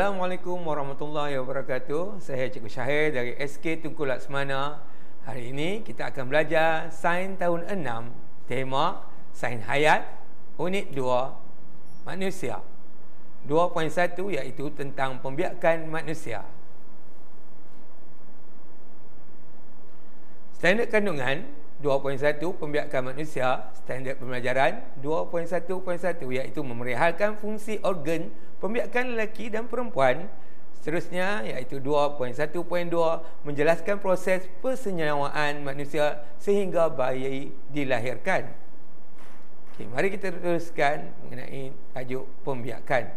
Assalamualaikum warahmatullahi wabarakatuh. Saya Cikgu Syahir dari SK Tunku Laksmana. Hari ini kita akan belajar Sains tahun 6, tema Sains Hayat, Unit 2, Manusia. 2.1 iaitu tentang pembiakan manusia. Standard kandungan 2.1 pembiakan manusia. Standard pembelajaran 2.1.1 iaitu memerihalkan fungsi organ pembiakan lelaki dan perempuan. Seterusnya iaitu 2.1.2 menjelaskan proses persenyawaan manusia sehingga bayi dilahirkan. Okey, mari kita teruskan mengenai tajuk pembiakan.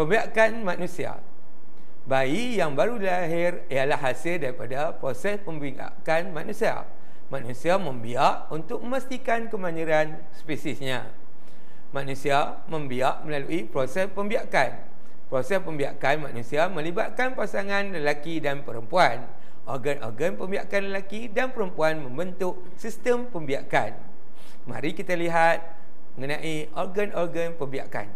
Pembiakan manusia. Bayi yang baru dilahir ialah hasil daripada proses pembiakan manusia. Manusia membiak untuk memastikan kemandirian spesiesnya. Manusia membiak melalui proses pembiakan. Proses pembiakan manusia melibatkan pasangan lelaki dan perempuan. Organ-organ pembiakan lelaki dan perempuan membentuk sistem pembiakan. Mari kita lihat mengenai organ-organ pembiakan.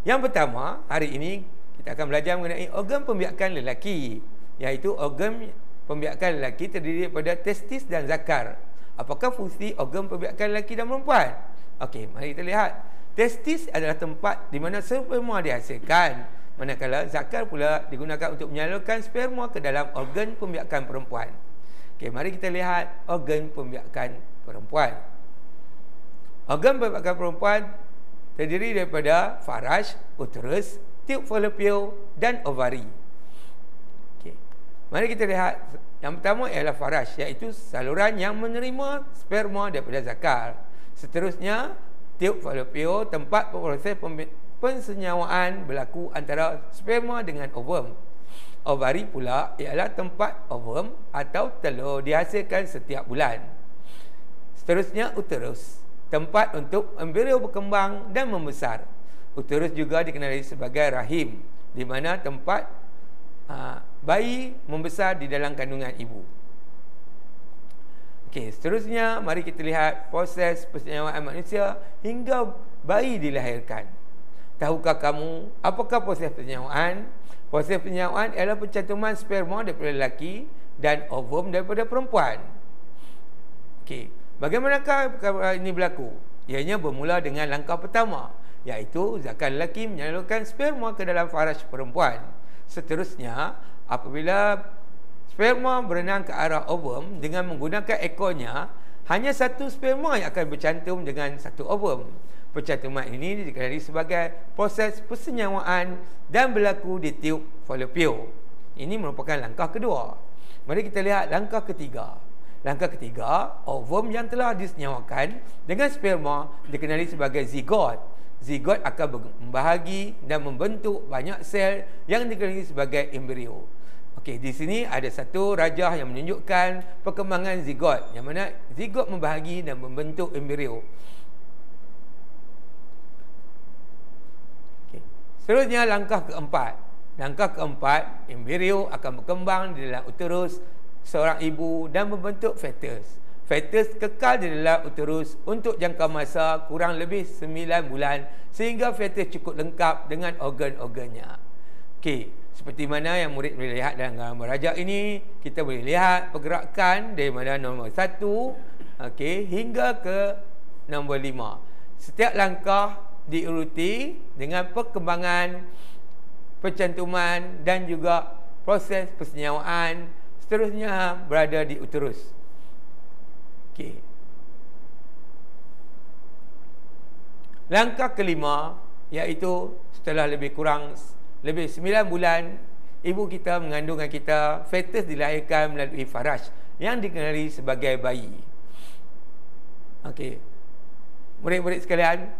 Yang pertama, hari ini kita akan belajar mengenai organ pembiakan lelaki, iaitu organ pembiakan lelaki terdiri daripada testis dan zakar. Apakah fungsi organ pembiakan lelaki dan perempuan? Okey, mari kita lihat. Testis adalah tempat di mana sperma dihasilkan, manakala zakar pula digunakan untuk menyalurkan sperma ke dalam organ pembiakan perempuan. Okey, mari kita lihat organ pembiakan perempuan. Organ pembiakan perempuan terdiri daripada faraj, uterus, tiub falopio dan ovari. Okey. Mari kita lihat. Yang pertama ialah faraj, iaitu saluran yang menerima sperma daripada zakar. Seterusnya, tiub falopio, tempat proses pensenyawaan berlaku antara sperma dengan ovum. Ovari pula ialah tempat ovum atau telur dihasilkan setiap bulan. Seterusnya, uterus, tempat untuk embrio berkembang dan membesar. Uterus juga dikenali sebagai rahim, di mana tempat bayi membesar di dalam kandungan ibu. Okey, seterusnya mari kita lihat proses persenyawaan manusia hingga bayi dilahirkan. Tahukah kamu apakah proses persenyawaan? Proses persenyawaan ialah pencantuman sperma daripada lelaki dan ovum daripada perempuan. Okey, bagaimanakah perkara ini berlaku? Ianya bermula dengan langkah pertama, iaitu zakar lelaki menyalurkan sperma ke dalam faraj perempuan. Seterusnya, apabila sperma berenang ke arah ovum dengan menggunakan ekornya, hanya satu sperma yang akan bercantum dengan satu ovum. Pencantuman ini dikenali sebagai proses persenyawaan dan berlaku di tiub falopio. Ini merupakan langkah kedua. Mari kita lihat langkah ketiga. Langkah ketiga, ovum yang telah disenyawakan dengan sperma dikenali sebagai zigot. Zigot akan membahagi dan membentuk banyak sel yang dikenali sebagai embrio. Okey, di sini ada satu rajah yang menunjukkan perkembangan zigot, yang mana zigot membahagi dan membentuk embrio. Okey. Seterusnya langkah keempat. Langkah keempat, embrio akan berkembang di dalam uterus seorang ibu dan membentuk fetus. Fetus kekal di dalam uterus untuk jangka masa kurang lebih 9 bulan sehingga fetus cukup lengkap dengan organ-organnya. Okey, seperti mana yang murid boleh lihat dalam gambar rajak ini, kita boleh lihat pergerakan dari mana nombor 1 okey hingga ke nombor 5. Setiap langkah diuruti dengan perkembangan pencantuman dan juga proses persenyawaan seterusnya berada di uterus. Okey. Langkah kelima iaitu setelah lebih 9 bulan ibu kita mengandungkan kita, fetus dilahirkan melalui faraj yang dikenali sebagai bayi. Okey. Murid-murid sekalian,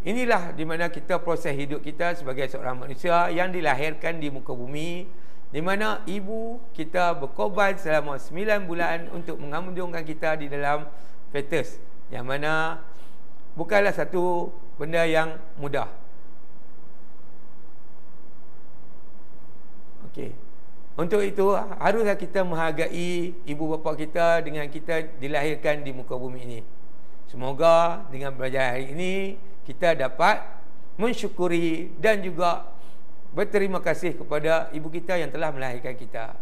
inilah di mana kita proses hidup kita sebagai seorang manusia yang dilahirkan di muka bumi, di mana ibu kita berkorban selama 9 bulan untuk mengandungkan kita di dalam fetus, yang mana bukanlah satu benda yang mudah. Okey. Untuk itu haruslah kita menghargai ibu bapa kita dengan kita dilahirkan di muka bumi ini. Semoga dengan belajar hari ini kita dapat mensyukuri dan juga berterima kasih kepada ibu kita yang telah melahirkan kita.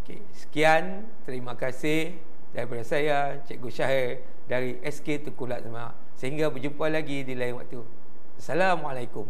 Okey, sekian, terima kasih daripada saya, Cikgu Syahir dari SK Tengku Laksamana. Sehingga berjumpa lagi di lain waktu. Assalamualaikum.